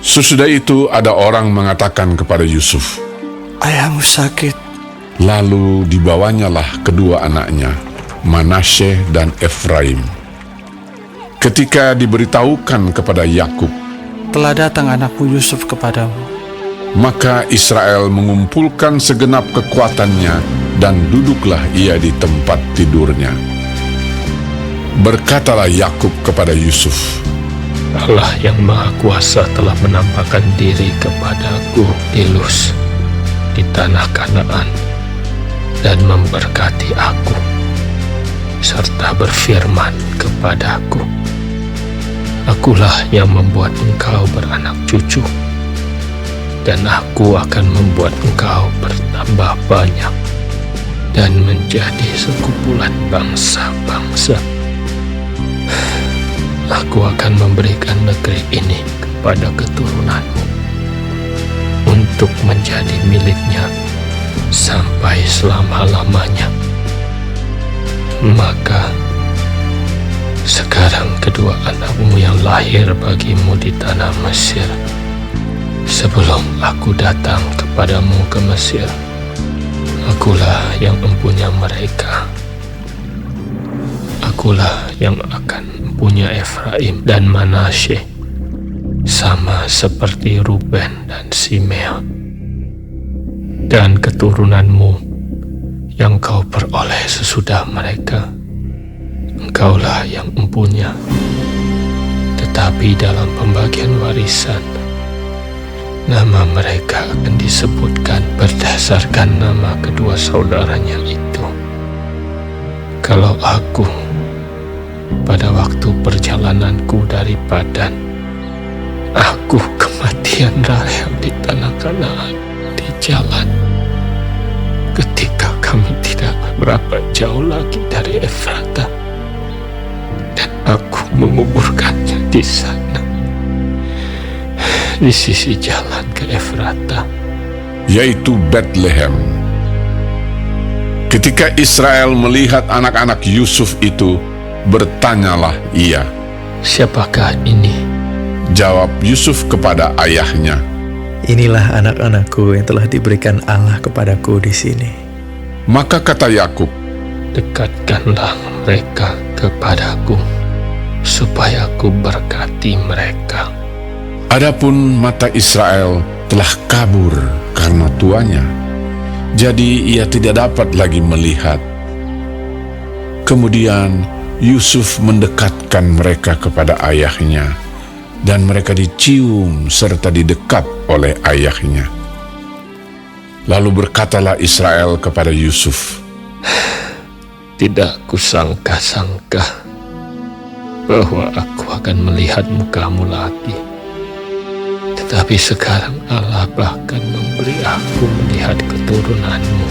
Sesudah itu ada orang mengatakan kepada Yusuf, "Ayahmu sakit." lalu dibawanyalah kedua anaknya, Manasye dan Efraim. Ketika diberitahukan kepada Yakub, "Telah datang anakmu Yusuf kepadamu." maka Israel mengumpulkan segenap kekuatannya dan duduklah ia di tempat tidurnya. Berkatalah Yakub kepada Yusuf, Allah yang Maha Kuasa telah menampakkan diri kepadaku di Luz, di tanah Kanaan, dan memberkati aku, serta berfirman kepadaku, Akulah yang membuat engkau beranak cucu, dan aku akan membuat engkau bertambah banyak dan menjadi sekumpulan bangsa-bangsa. Aku akan memberikan negeri ini kepada keturunanmu untuk menjadi miliknya sampai selama-lamanya. Maka sekarang kedua anakmu yang lahir bagimu di tanah Mesir, sebelum aku datang kepadamu ke Mesir, akulah yang mempunyai mereka. Akulah yang akan mempunyai Efraim dan Manasye, sama seperti Ruben dan Simeon. Dan keturunanmu yang kau peroleh sesudah mereka, engkaulah yang mempunyai. Tetapi dalam pembagian warisan, nama mereka akan disebutkan berdasarkan nama kedua saudaranya itu. Kalau aku pada waktu perjalananku dari Padan, aku kematian Rahel di tanah Kanaan di jalan, ketika kami tidak berapa jauh lagi dari Efrata, dan aku menguburkannya di sana, di sisi jalan ke Efrata, yaitu Betlehem. Ketika Israel melihat anak-anak Yusuf itu, bertanyalah ia, Siapakah ini? Jawab Yusuf kepada ayahnya, Inilah anak-anakku yang telah diberikan Allah kepadaku di sini. Maka kata Yakub, Dekatkanlah mereka kepadaku, supaya aku berkati mereka. Adapun mata Israel telah kabur karena tuanya, jadi ia tidak dapat lagi melihat. Kemudian Yusuf mendekatkan mereka kepada ayahnya, dan mereka dicium serta didekat oleh ayahnya. Lalu berkatalah Israel kepada Yusuf, Tidak kusangka-sangka bahwa aku akan melihat mukamu lagi. Tetapi sekarang Allah bahkan memberi aku melihat keturunanmu.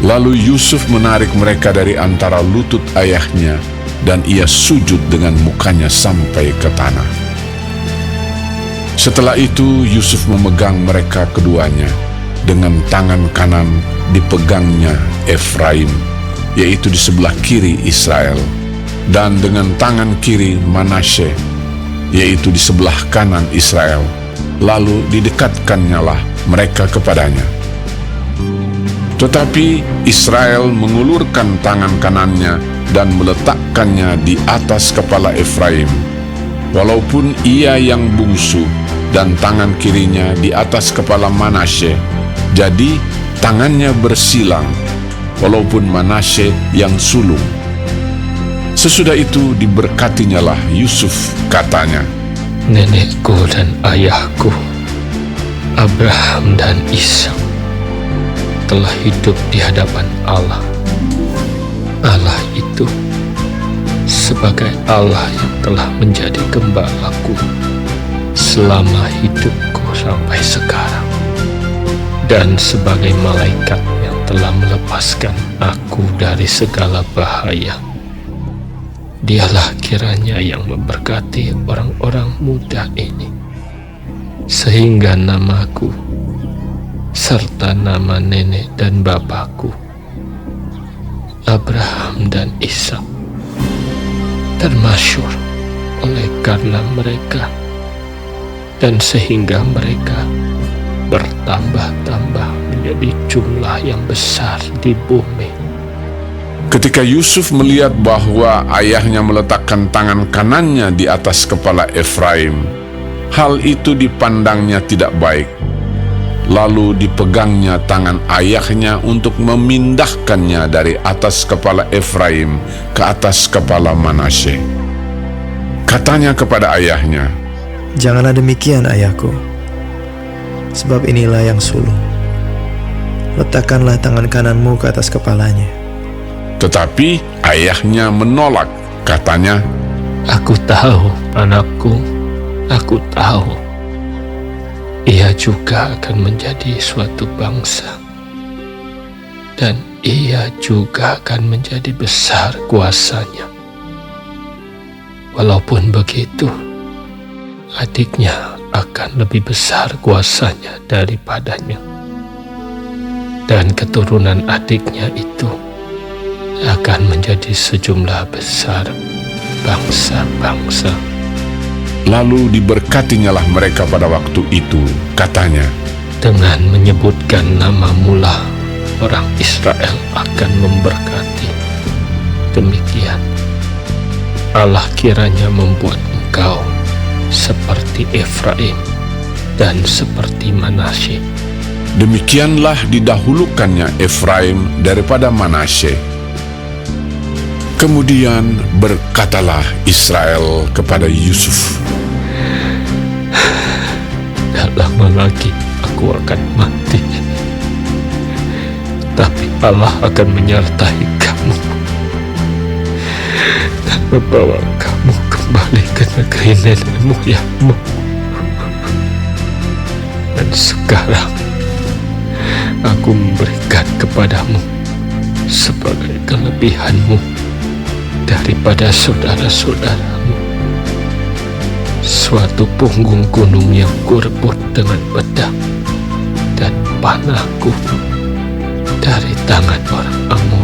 Lalu Yusuf menarik mereka dari antara lutut ayahnya, dan ia sujud dengan mukanya sampai ke tanah. Setelah itu Yusuf memegang mereka keduanya, dengan tangan kanan dipegangnya Efraim, yaitu di sebelah kiri Israel, dan dengan tangan kiri Manasye, yaitu di sebelah kanan Israel. Lalu didekatkannyalah mereka kepadanya. Tetapi Israel mengulurkan tangan kanannya dan meletakkannya di atas kepala Efraim, walaupun ia yang bungsu, dan tangan kirinya di atas kepala Manasye. Jadi tangannya bersilang, walaupun Manasye yang sulung. Sesudah itu diberkatinyalah Yusuf, katanya, Nenekku dan ayahku, Abraham dan Ishak, telah hidup di hadapan Allah. Allah itu sebagai Allah yang telah menjadi gembalaku selama hidupku sampai sekarang, dan sebagai malaikat yang telah melepaskan aku dari segala bahaya. Dialah kiranya yang memberkati orang-orang muda ini, sehingga namaku serta nama nenek dan bapakku, Abraham dan Ishak, termasyhur oleh karena mereka, dan sehingga mereka bertambah-tambah menjadi jumlah yang besar di bumi. Ketika Yusuf melihat bahwa ayahnya meletakkan tangan kanannya di atas kepala Efraim, hal itu dipandangnya tidak baik. Lalu dipegangnya tangan ayahnya untuk memindahkannya dari atas kepala Efraim ke atas kepala Manasye. Katanya kepada ayahnya, Janganlah demikian, ayahku, sebab inilah yang sulung. Letakkanlah tangan kananmu ke atas kepalanya. tetapi ayahnya menolak. Katanya, Aku tahu, anakku, aku tahu. Ia juga akan menjadi suatu bangsa, dan ia juga akan menjadi besar kuasanya. Walaupun begitu, adiknya akan lebih besar kuasanya daripadanya, dan keturunan adiknya itu akan menjadi sejumlah besar bangsa-bangsa. lalu diberkatinyalah mereka pada waktu itu. Katanya, Dengan menyebutkan namamu lah orang Israel akan memberkati. Demikian Allah kiranya membuat engkau seperti Efraim dan seperti Manasye. demikianlah didahulukannya Efraim daripada Manasye. Kemudian berkatalah Israel kepada Yusuf, Tak lama lagi aku akan mati, tapi Allah akan menyertai kamu dan membawa kamu kembali ke negeri nenek moyangmu. Dan sekarang aku memberikan kepadamu sebagai kelebihanmu daripada saudara-saudaramu suatu punggung gunung yang kurebut dengan pedang dan panahku dari tangan orang Ammon.